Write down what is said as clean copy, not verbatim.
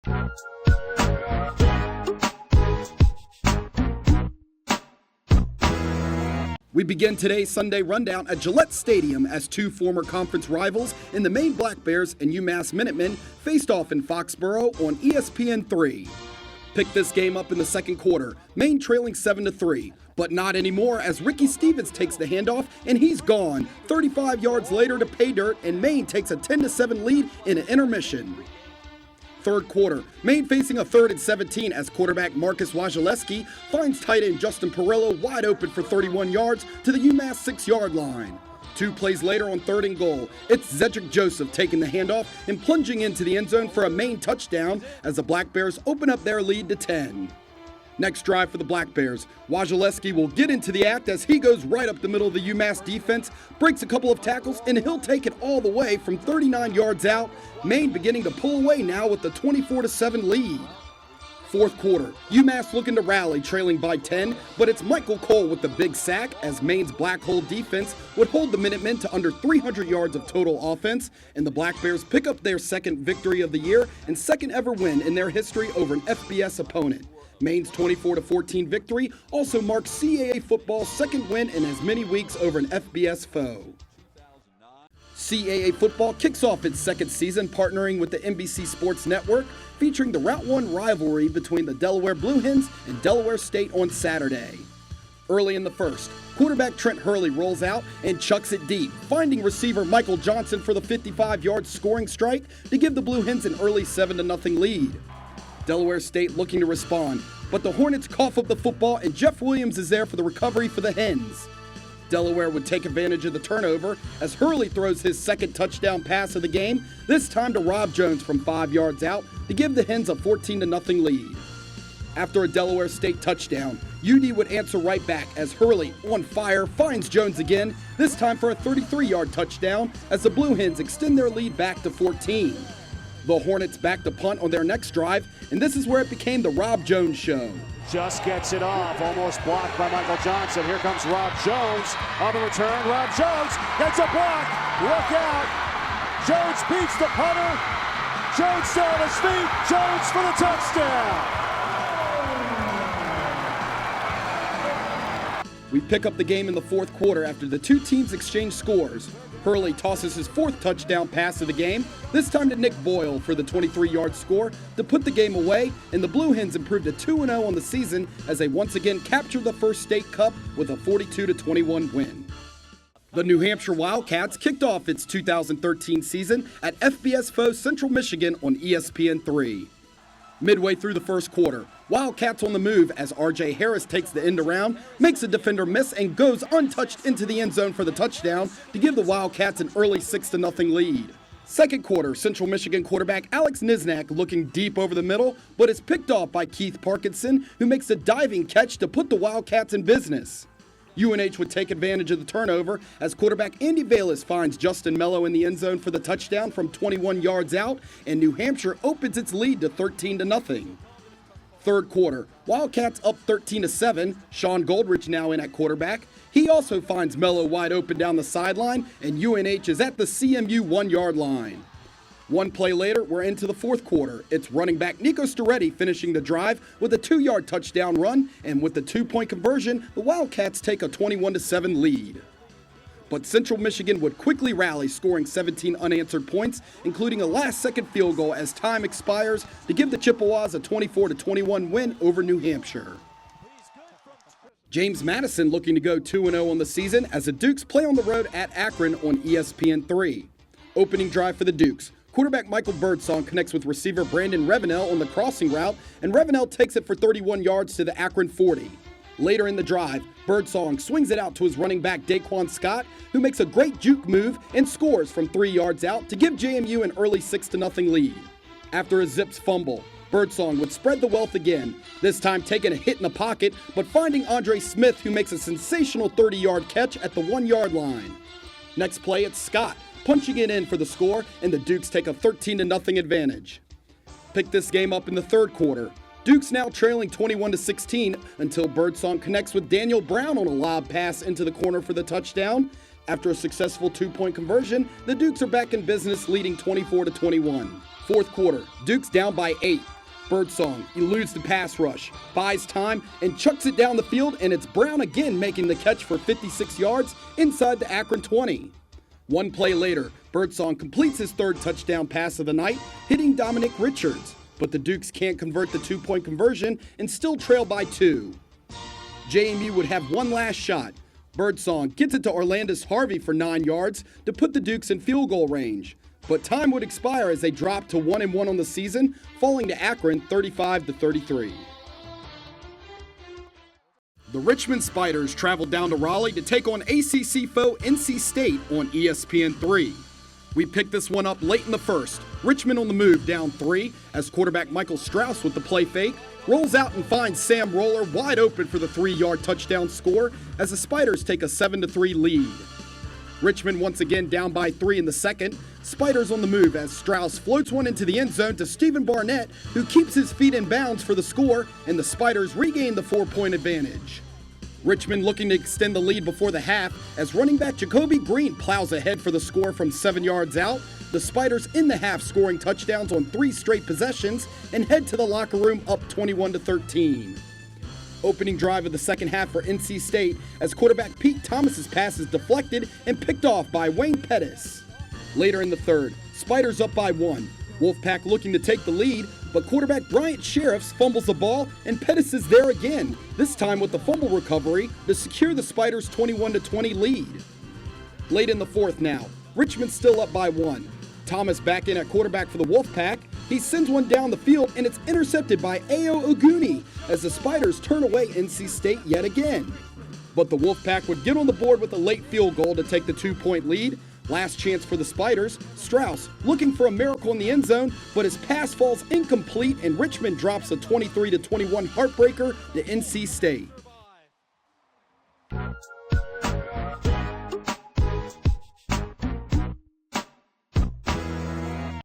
We begin today's Sunday rundown at Gillette Stadium as two former conference rivals in the Maine Black Bears and UMass Minutemen faced off in Foxborough on ESPN3. Picked this game up in the second quarter, Maine trailing 7-3, but not anymore as Ricky Stevens takes the handoff and he's gone. 35 yards later to pay dirt, and Maine takes a 10-7 lead in an intermission. Third quarter, Maine facing a 3rd and 17 as quarterback Marcus Wojciechowski finds tight end Justin Perillo wide open for 31 yards to the UMass 6-yard line. 2 plays later on 3rd and goal, it's Zedrick Joseph taking the handoff and plunging into the end zone for a Maine touchdown as the Black Bears open up their lead to 10. Next drive for the Black Bears, Wojciechowski will get into the act as he goes right up the middle of the UMass defense, breaks a couple of tackles, and he'll take it all the way from 39 yards out. Maine beginning to pull away now with the 24-7 lead. Fourth quarter, UMass looking to rally, trailing by 10, but it's Michael Cole with the big sack as Maine's black hole defense would hold the Minutemen to under 300 yards of total offense, and the Black Bears pick up their second victory of the year and second ever win in their history over an FBS opponent. Maine's 24-14 victory also marks CAA football's second win in as many weeks over an FBS foe. CAA football kicks off its second season partnering with the NBC Sports Network, featuring the Route 1 rivalry between the Delaware Blue Hens and Delaware State on Saturday. Early in the first, quarterback Trent Hurley rolls out and chucks it deep, finding receiver Michael Johnson for the 55-yard scoring strike to give the Blue Hens an early 7-0 lead. Delaware State looking to respond, but the Hornets cough up the football and Jeff Williams is there for the recovery for the Hens. Delaware would take advantage of the turnover as Hurley throws his second touchdown pass of the game, this time to Rob Jones from 5 yards out to give the Hens a 14-0 lead. After a Delaware State touchdown, UD would answer right back as Hurley, on fire, finds Jones again, this time for a 33-yard touchdown as the Blue Hens extend their lead back to 14. The Hornets back to punt on their next drive, and this is where it became the Rob Jones show. Just gets it off, almost blocked by Michael Johnson. Here comes Rob Jones on the return. Rob Jones gets a block. Look out. Jones beats the punter. Jones still on his feet. Jones for the touchdown. We pick up the game in the fourth quarter after the two teams exchange scores. Hurley tosses his 4th touchdown pass of the game, this time to Nick Boyle for the 23-yard score to put the game away, and the Blue Hens improved to 2-0 on the season as they once again captured the first state cup with a 42-21 win. The New Hampshire Wildcats kicked off its 2013 season at FBS foe Central Michigan on ESPN3. Midway through the first quarter, Wildcats on the move as R.J. Harris takes the end around, makes a defender miss, and goes untouched into the end zone for the touchdown to give the Wildcats an early 6-0 lead. Second quarter, Central Michigan quarterback Alex Nisnak looking deep over the middle, but is picked off by Keith Parkinson, who makes a diving catch to put the Wildcats in business. UNH would take advantage of the turnover as quarterback Andy Vallis finds Justin Mello in the end zone for the touchdown from 21 yards out, and New Hampshire opens its lead to 13-0. Third quarter, Wildcats up 13-7, Sean Goldrich now in at quarterback. He also finds Mello wide open down the sideline, and UNH is at the CMU 1-yard line. One play later, we're into the fourth quarter. It's running back Nico Storetti finishing the drive with a 2-yard touchdown run, and with the 2-point conversion, the Wildcats take a 21-7 lead. But Central Michigan would quickly rally, scoring 17 unanswered points, including a last-second field goal as time expires to give the Chippewas a 24-21 win over New Hampshire. James Madison looking to go 2-0 on the season as the Dukes play on the road at Akron on ESPN3. Opening drive for the Dukes. Quarterback Michael Birdsong connects with receiver Brandon Revenell on the crossing route, and Revenell takes it for 31 yards to the Akron 40. Later in the drive, Birdsong swings it out to his running back Daquan Scott, who makes a great juke move and scores from 3 yards out to give JMU an early 6-0 lead. After a Zips fumble, Birdsong would spread the wealth again, this time taking a hit in the pocket, but finding Andre Smith, who makes a sensational 30-yard catch at the 1-yard line. Next play, it's Scott, punching it in for the score, and the Dukes take a 13-0 advantage. Pick this game up in the third quarter. Dukes now trailing 21-16 until Birdsong connects with Daniel Brown on a lob pass into the corner for the touchdown. After a successful 2-point conversion, the Dukes are back in business, leading 24-21. fourth quarter, Dukes down by 8. Birdsong eludes the pass rush, buys time, and chucks it down the field, and it's Brown again making the catch for 56 yards inside the Akron 20. One play later, Birdsong completes his third touchdown pass of the night, hitting Dominic Richards, but the Dukes can't convert the 2-point conversion and still trail by 2. JMU would have one last shot. Birdsong gets it to Orlandis Harvey for 9 yards to put the Dukes in field goal range. But time would expire as they dropped to 1-1 on the season, falling to Akron 35-33. The Richmond Spiders traveled down to Raleigh to take on ACC foe NC State on ESPN3. We picked this one up late in the first. Richmond on the move, down 3, as quarterback Michael Strauss with the play fake rolls out and finds Sam Roller wide open for the 3-yard touchdown score as the Spiders take a 7-3 lead. Richmond once again down by 3 in the second. Spiders on the move as Strauss floats one into the end zone to Stephen Barnett, who keeps his feet in bounds for the score, and the Spiders regain the 4-point advantage. Richmond looking to extend the lead before the half as running back Jacoby Green plows ahead for the score from 7 yards out. The Spiders in the half scoring touchdowns on 3 straight possessions and head to the locker room up 21-13. Opening drive of the second half for NC State as quarterback Pete Thomas's pass is deflected and picked off by Wayne Pettis. Later in the third, Spiders up by 1. Wolfpack looking to take the lead, but quarterback Bryant Sheriffs fumbles the ball and Pettis is there again, this time with the fumble recovery to secure the Spiders' 21-20 lead. Late in the fourth now, Richmond still up by 1. Thomas back in at quarterback for the Wolfpack. He sends one down the field and it's intercepted by Ayo Oguni as the Spiders turn away NC State yet again. But the Wolfpack would get on the board with a late field goal to take the 2-point lead. Last chance for the Spiders. Strauss looking for a miracle in the end zone, but his pass falls incomplete and Richmond drops a 23-21 heartbreaker to NC State.